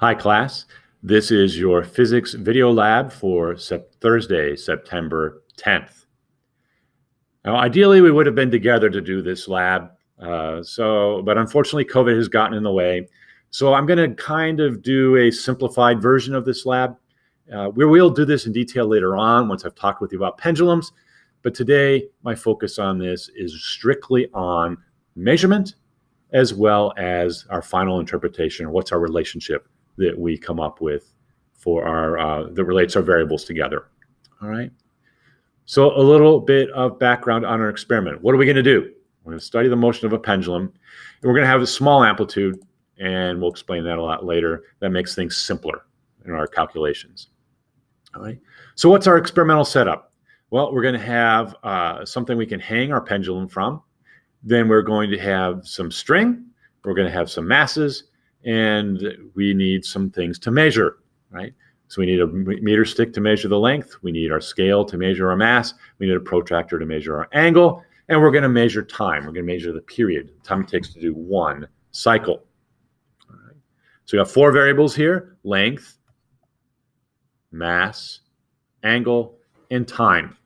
Hi class, this is your physics video lab for Thursday, September 10th. Now ideally we would have been together to do this lab, but unfortunately COVID has gotten in the way. So I'm going to kind of do a simplified version of this lab. We will do this in detail later on once I've talked with you about pendulums, but today my focus on this is strictly on measurement as well as our final interpretation, what's our relationship that we come up with for our that relates our variables together. All right. So a little bit of background on our experiment. What are we going to do? We're going to study the motion of a pendulum, and we're going to have a small amplitude, and we'll explain that a lot later. That makes things simpler in our calculations. All right. So what's our experimental setup? Well, we're going to have something we can hang our pendulum from. Then we're going to have some string. We're going to have some masses. And we need some things to measure, right? So we need a meter stick to measure the length. We need our scale to measure our mass. We need a protractor to measure our angle. And we're going to measure time. We're going to measure the period, the time it takes to do one cycle. All right. So we have four variables here: length, mass, angle, and time.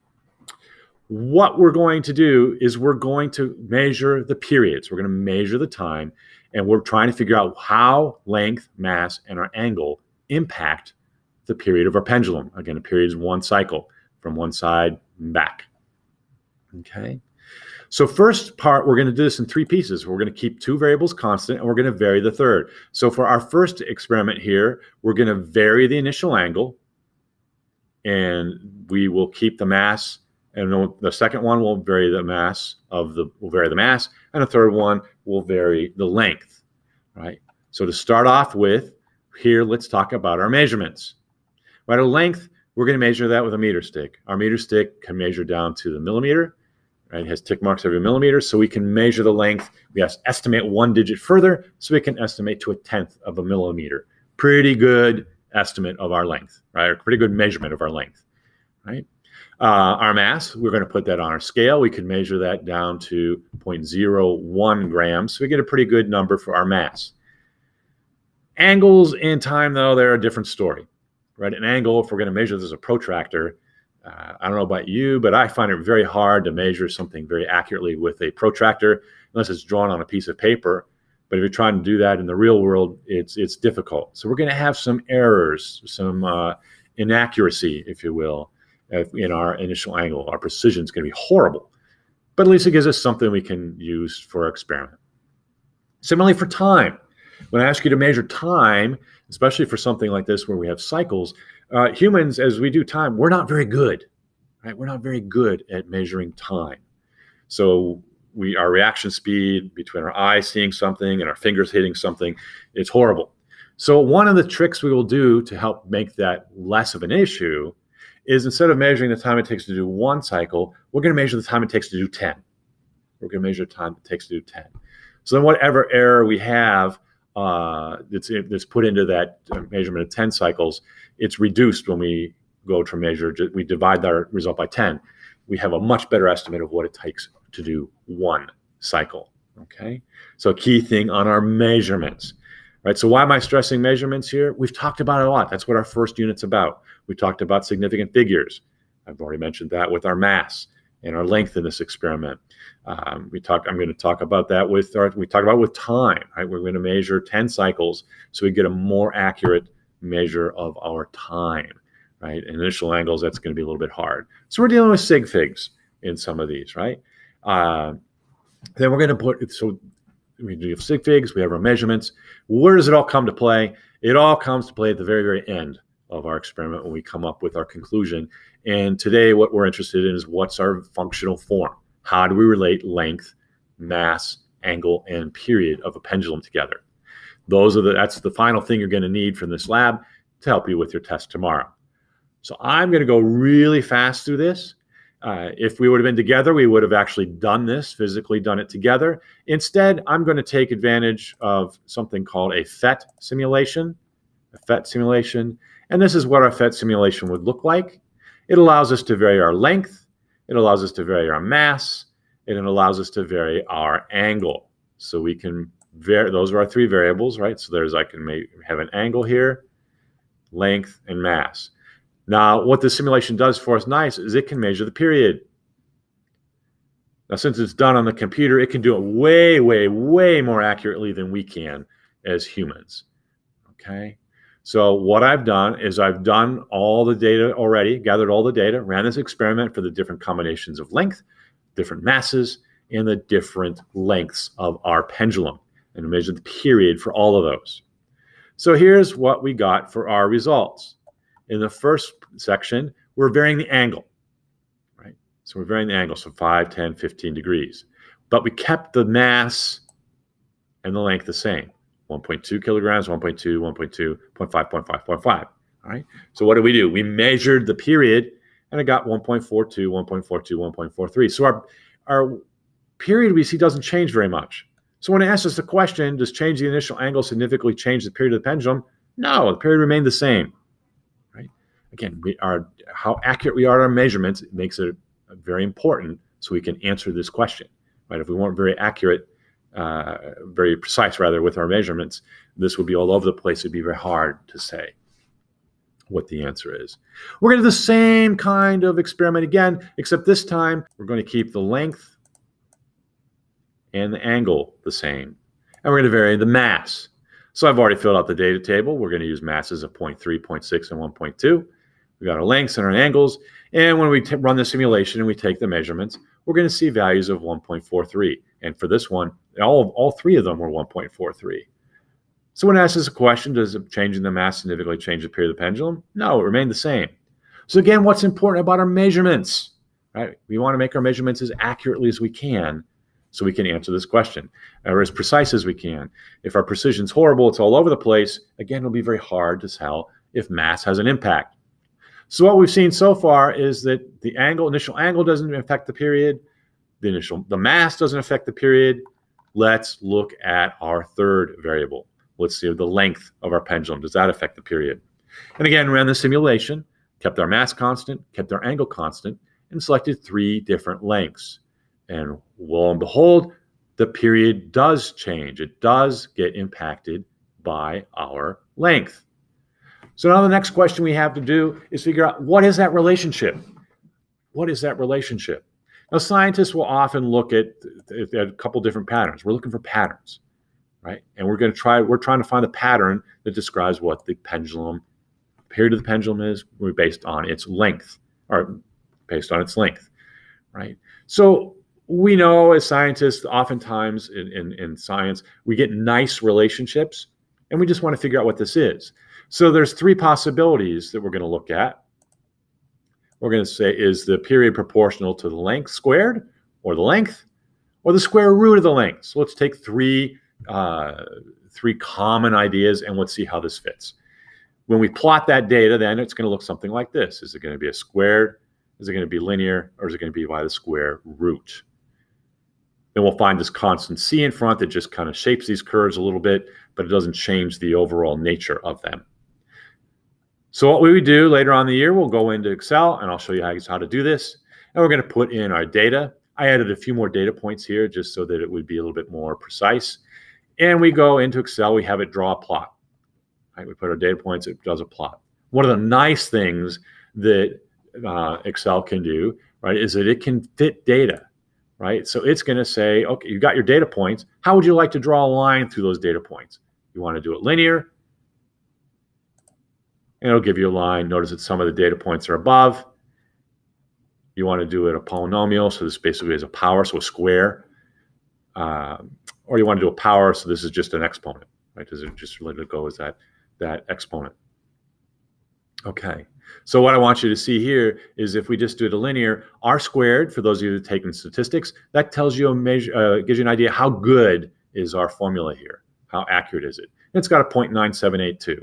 What we're going to do is we're going to measure the periods. We're going to measure the time. And we're trying to figure out how length, mass, and our angle impact the period of our pendulum. Again, a period is one cycle from one side and back. Okay. So first part, we're going to do this in three pieces. We're going to keep two variables constant, and we're going to vary the third. So for our first experiment here, we're going to vary the initial angle, and we will keep the mass. And the second one will vary the mass and the third one will vary the length, right? So to start off with, here, let's talk about our measurements. Right, our length, we're going to measure that with a meter stick. Our meter stick can measure down to the millimeter, right? It has tick marks every millimeter, so we can measure the length. We have to estimate one digit further, so we can estimate to 1/10 of a millimeter. Pretty good estimate of our length, right? Or pretty good measurement of our length, right? Our mass, we're going to put that on our scale. We can measure that down to 0.01 grams. So we get a pretty good number for our mass. Angles and time, though, they're a different story, right? An angle, if we're going to measure this as a protractor, I don't know about you, but I find it very hard to measure something very accurately with a protractor unless it's drawn on a piece of paper. But if you're trying to do that in the real world, it's difficult. So we're going to have some errors, some inaccuracy, if you will, in our initial angle. Our precision is going to be horrible, but at least it gives us something we can use for our experiment. Similarly for time, when I ask you to measure time, especially for something like this where we have cycles, humans, as we do time, we're not very good, right? We're not very good at measuring time. So our reaction speed between our eyes seeing something and our fingers hitting something, it's horrible. So one of the tricks we will do to help make that less of an issue is, instead of measuring the time it takes to do one cycle, we're going to measure the time it takes to do 10. We're going to measure the time it takes to do 10. So then whatever error we have that's put into that measurement of 10 cycles, it's reduced when we go to measure. We divide our result by 10. We have a much better estimate of what it takes to do one cycle. Okay. So a key thing on our measurements. Right, so why am I stressing measurements here? We've talked about it a lot. That's what our first unit's about. We talked about significant figures. I've already mentioned that with our mass and our length in this experiment. I'm going to talk about that with time. Right, we're going to measure 10 cycles so we get a more accurate measure of our time. Right, initial angles, that's going to be a little bit hard. So we're dealing with sig figs in some of these. Right, then we're going to put we have sig figs, we have our measurements. Where does it all come to play? It all comes to play at the very, very end of our experiment when we come up with our conclusion. And today what we're interested in is, what's our functional form? How do we relate length, mass, angle, and period of a pendulum together? That's the final thing you're going to need from this lab to help you with your test tomorrow. So I'm going to go really fast through this. If we would have been together, we would have actually physically done it together. Instead, I'm going to take advantage of something called a PhET simulation. And this is what our PhET simulation would look like. It allows us to vary our length. It allows us to vary our mass. And it allows us to vary our angle. So we can those are our three variables, right? So I can have an angle here, length, and mass. Now, what the simulation does for us nice is it can measure the period. Now, since it's done on the computer, it can do it way, way, way more accurately than we can as humans, okay? So what I've done is I've done all the data already, gathered all the data, ran this experiment for the different combinations of length, different masses, and the different lengths of our pendulum, and measured the period for all of those. So here's what we got for our results. In the first section, we're varying the angle, right? So we're varying the angle, so 5, 10, 15 degrees. But we kept the mass and the length the same. 1.2 kilograms, 1.2, 1.2, 0.5, 0.5, 0.5. All right. So what did we do? We measured the period, and it got 1.42, 1.42, 1.43. So our period we see doesn't change very much. So when it asks us the question, does change the initial angle significantly change the period of the pendulum? No, the period remained the same. Right. Again, how accurate we are at our measurements makes it very important so we can answer this question. Right. If we weren't very accurate, very precise rather with our measurements, this would be all over the place. It'd be very hard to say what the answer is. We're going to do the same kind of experiment again, except this time we're going to keep the length and the angle the same, and we're going to vary the mass. So I've already filled out the data table. We're going to use masses of 0.3, 0.6, and 1.2. We've got our lengths and our angles, and when we run the simulation and we take the measurements, we're going to see values of 1.43. And for this one, all three of them were 1.43. So when it asks us a question, does changing the mass significantly change the period of the pendulum? No, it remained the same. So again, what's important about our measurements, right? We want to make our measurements as accurately as we can so we can answer this question, or as precise as we can. If our precision's horrible, it's all over the place, again, it'll be very hard to tell if mass has an impact. So what we've seen so far is that the initial angle doesn't affect the period. The mass doesn't affect the period. Let's look at our third variable. Let's see the length of our pendulum. Does that affect the period? And again, ran the simulation, kept our mass constant, kept our angle constant, and selected 3 different lengths. And lo and behold, the period does change. It does get impacted by our length. So now the next question we have to do is figure out, what is that relationship? What is that relationship? Now, scientists will often look at a couple different patterns. We're looking for patterns, right? And we're trying to find a pattern that describes what the period of the pendulum is based on its length, right? So we know as scientists, oftentimes in science, we get nice relationships, and we just want to figure out what this is. So there's 3 possibilities that we're going to look at. We're going to say, is the period proportional to the length squared, or the length, or the square root of the length? So let's take 3 common ideas, and let's see how this fits. When we plot that data, then it's going to look something like this. Is it going to be a squared? Is it going to be linear? Or is it going to be by the square root? Then we'll find this constant c in front that just kind of shapes these curves a little bit, but it doesn't change the overall nature of them. So what we would do later on in the year, we'll go into Excel, and I'll show you how to do this. And we're going to put in our data. I added a few more data points here just so that it would be a little bit more precise. And we go into Excel, we have it draw a plot. Right? We put our data points, it does a plot. One of the nice things that Excel can do, right, is that it can fit data, right? So it's going to say, okay, you got your data points. How would you like to draw a line through those data points? You want to do it linear, and it'll give you a line. Notice that some of the data points are above. You want to do it a polynomial, so this basically is a power, so a square. Or you want to do a power, so this is just an exponent, right? Does it just let it go as that exponent? Okay, so what I want you to see here is if we just do it a linear, r squared, for those of you that have taken statistics, that tells you gives you an idea how good is our formula here. How accurate is it? It's got a 0.9782.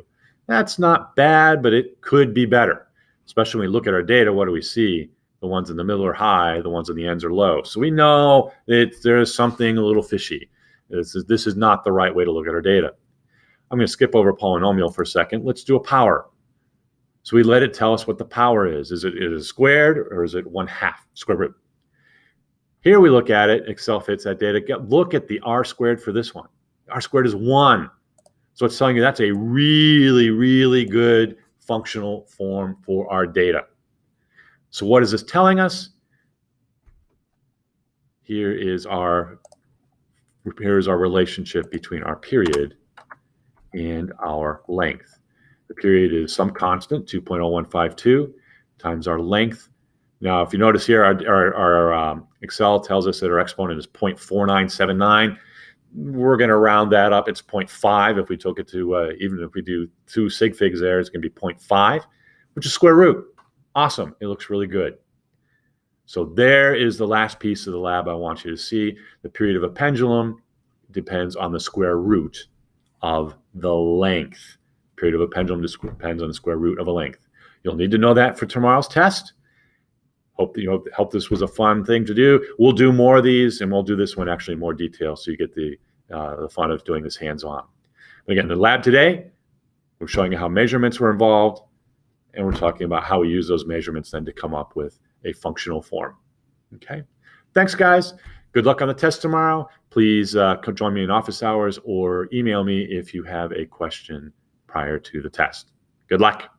That's not bad, but it could be better. Especially when we look at our data, what do we see? The ones in the middle are high, the ones on the ends are low. So we know that there's something a little fishy. This is not the right way to look at our data. I'm going to skip over polynomial for a second. Let's do a power. So we let it tell us what the power is. Is it squared, or is it 1/2 square root? Here we look at it. Excel fits that data. Look at the r squared for this one. R squared is 1. So it's telling you that's a really, really good functional form for our data. So what is this telling us? Here's our relationship between our period and our length. The period is some constant, 2.0152, times our length. Now, if you notice here, our Excel tells us that our exponent is 0.4979. We're going to round that up. It's 0.5. If we took it to, even if we do 2 sig figs there, it's going to be 0.5, which is square root. Awesome. It looks really good. So there is the last piece of the lab I want you to see. The period of a pendulum depends on the square root of the length. Period of a pendulum depends on the square root of a length. You'll need to know that for tomorrow's test. Hope this was a fun thing to do. We'll do more of these, and we'll do this one actually in more detail, so you get the fun of doing this hands-on. But again, the lab today, we're showing you how measurements were involved, and we're talking about how we use those measurements then to come up with a functional form. Okay. Thanks, guys. Good luck on the test tomorrow. Please join me in office hours or email me if you have a question prior to the test. Good luck.